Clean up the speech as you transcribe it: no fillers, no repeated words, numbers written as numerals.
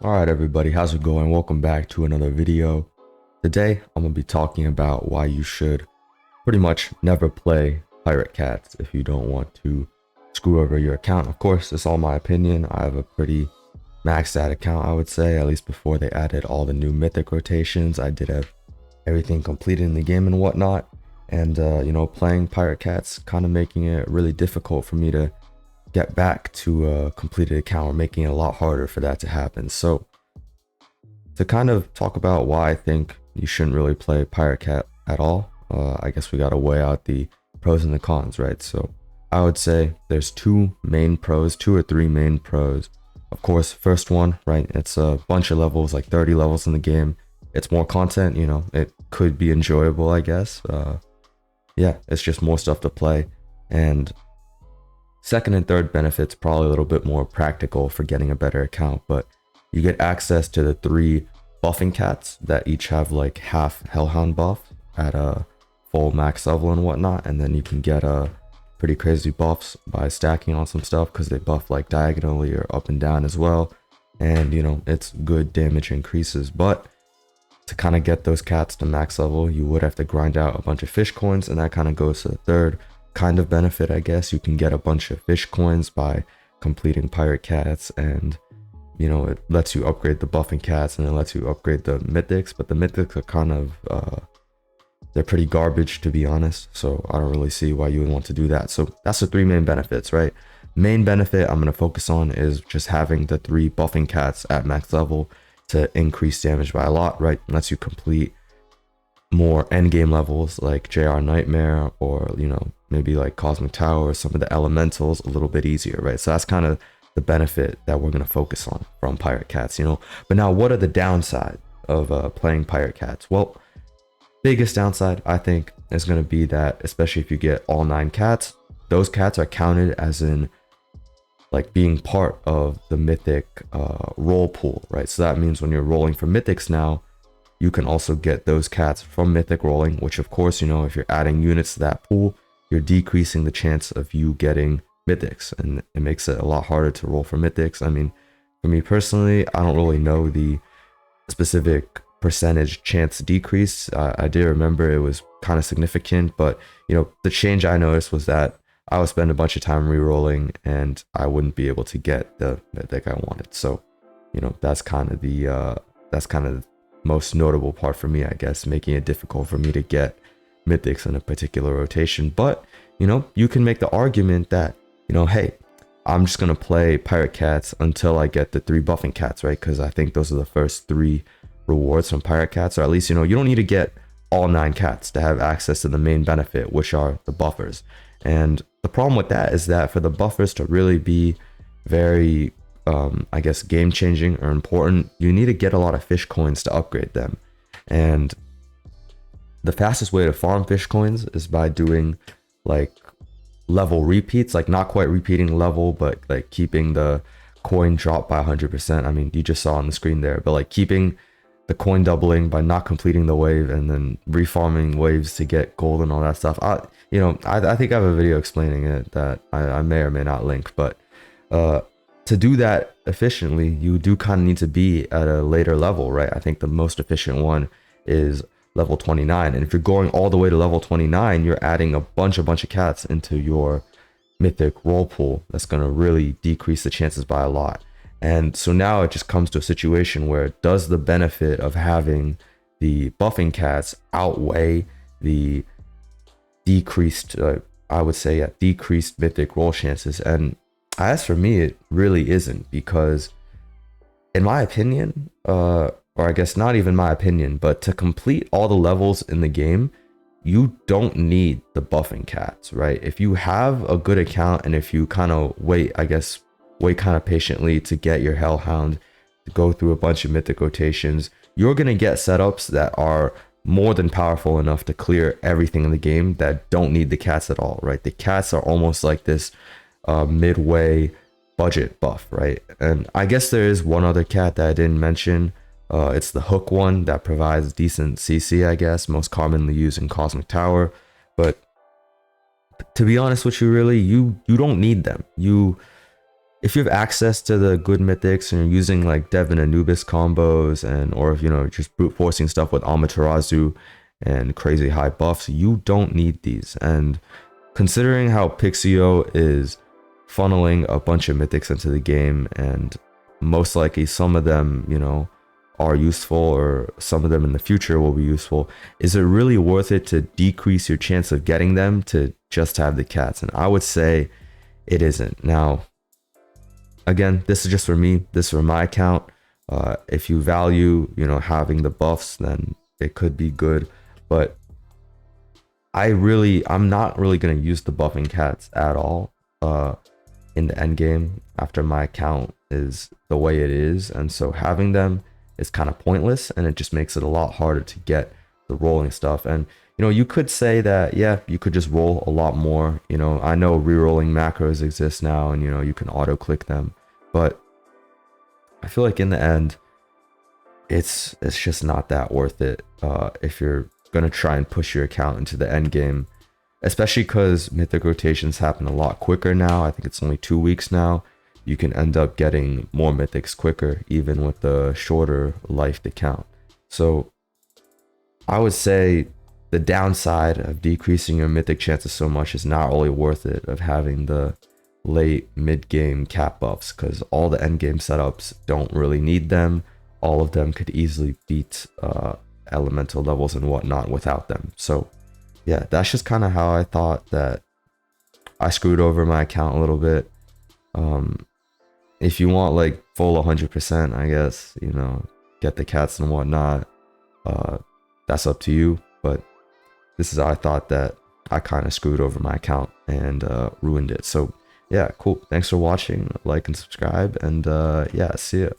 Alright everybody, how's it going? Welcome back to another video. Today, I'm going to be talking about why you should pretty much never play Pirate Cats if you don't want to screw over your account. Of course, it's all my opinion. I have a pretty maxed out account, I would say, at least before they added all the new mythic rotations. I did have everything completed in the game and whatnot. And, playing Pirate Cats kind of making it really difficult for me to get back to a completed account, or making it a lot harder for that to happen. So to kind of talk about why I think you shouldn't really play Pirate Cat at all, I guess we got to weigh out the pros and the cons, right? So I would say there's two or three main pros. Of course, first one, right? It's a bunch of levels, like 30 levels in the game. It's more content, it could be enjoyable, I guess. Yeah, it's just more stuff to play. And second and third benefits probably a little bit more practical for getting a better account, but you get access to the three buffing cats that each have like half Hellhound buff at a full max level and whatnot, and then you can get pretty crazy buffs by stacking on some stuff because they buff like diagonally or up and down as well, and it's good damage increases. But to kind of get those cats to max level, you would have to grind out a bunch of fish coins, and that kind of goes to the third kind of benefit, I guess. You can get a bunch of fish coins by completing Pirate Cats, and it lets you upgrade the buffing cats, and it lets you upgrade the mythics, but the mythics are kind of they're pretty garbage, to be honest, so I don't really see why you would want to do that. So that's the three main benefits, right? Main benefit I'm going to focus on is just having the three buffing cats at max level to increase damage by a lot, right? It lets you complete more endgame levels like JR Nightmare, or maybe like Cosmic Tower, or some of the elementals a little bit easier, right? So that's kind of the benefit that we're going to focus on from Pirate Cats, But now, what are the downside of playing Pirate Cats? Well, biggest downside I think is going to be that, especially if you get all 9 cats, those cats are counted as in like being part of the mythic roll pool, right? So that means when you're rolling for mythics now, you can also get those cats from mythic rolling, which of course, if you're adding units to that pool, you're decreasing the chance of you getting mythics, and it makes it a lot harder to roll for mythics. I mean, for me personally, I don't really know the specific percentage chance decrease. I did remember it was kind of significant, but the change I noticed was that I would spend a bunch of time re-rolling and I wouldn't be able to get the mythic I wanted. So that's kind of the most notable part for me, I guess, making it difficult for me to get mythics in a particular rotation. But you can make the argument that hey, I'm just gonna play Pirate Cats until I get the 3 buffing cats, right? Because I think those are the first 3 rewards from Pirate Cats, or at least you don't need to get all 9 cats to have access to the main benefit, which are the buffers. And the problem with that is that for the buffers to really be very I guess game changing or important, you need to get a lot of fish coins to upgrade them. And the fastest way to farm fish coins is by doing like level repeats, like not quite repeating level, but like keeping the coin drop by 100%. I mean, you just saw on the screen there, but like keeping the coin doubling by not completing the wave, and then refarming waves to get gold and all that stuff. I think I have a video explaining it that I may or may not link, but to do that efficiently, you do kind of need to be at a later level, right? I think the most efficient one is level 29, and if you're going all the way to level 29, you're adding a bunch of cats into your mythic roll pool. That's going to really decrease the chances by a lot. And so now it just comes to a situation where, does the benefit of having the buffing cats outweigh the decreased decreased mythic roll chances? And as for me, it really isn't, because in my opinion, or I guess not even my opinion, but to complete all the levels in the game, you don't need the buffing cats, right? If you have a good account, and if you kind of wait kind of patiently to get your Hellhound, to go through a bunch of mythic rotations, you're going to get setups that are more than powerful enough to clear everything in the game that don't need the cats at all, right? The cats are almost like this midway budget buff, right? And I guess there is one other cat that I didn't mention. It's the hook one that provides decent CC, I guess, most commonly used in Cosmic Tower. But to be honest with you, really, you don't need them. if you have access to the good mythics and you're using like Devin Anubis combos, and or if just brute forcing stuff with Amaterasu and crazy high buffs, you don't need these. And considering how Pixio is funneling a bunch of mythics into the game, and most likely some of them, are useful, or some of them in the future will be useful, is it really worth it to decrease your chance of getting them to just have the cats? And I would say it isn't. Now, again, this is just for me. This is for my account. If you value, having the buffs, then it could be good. But I'm not really going to use the buffing cats at all in the end game after my account is the way it is. And so having them is kind of pointless, and it just makes it a lot harder to get the rolling stuff. And you could say that, yeah, you could just roll a lot more. I know rerolling macros exist now, and you can auto click them, but I feel like in the end it's just not that worth it if you're gonna try and push your account into the end game, especially because mythic rotations happen a lot quicker now. I think it's only 2 weeks now. You can end up getting more mythics quicker, even with the shorter life account. So I would say the downside of decreasing your mythic chances so much is not really worth it of having the late mid-game cap buffs, because all the end game setups don't really need them. All of them could easily beat elemental levels and whatnot without them. So yeah, that's just kind of how I thought that I screwed over my account a little bit. If you want like full 100%, I guess, get the cats and whatnot, that's up to you. But this is how I thought that I kind of screwed over my account and ruined it. So yeah, cool. Thanks for watching. Like and subscribe, and yeah, see ya.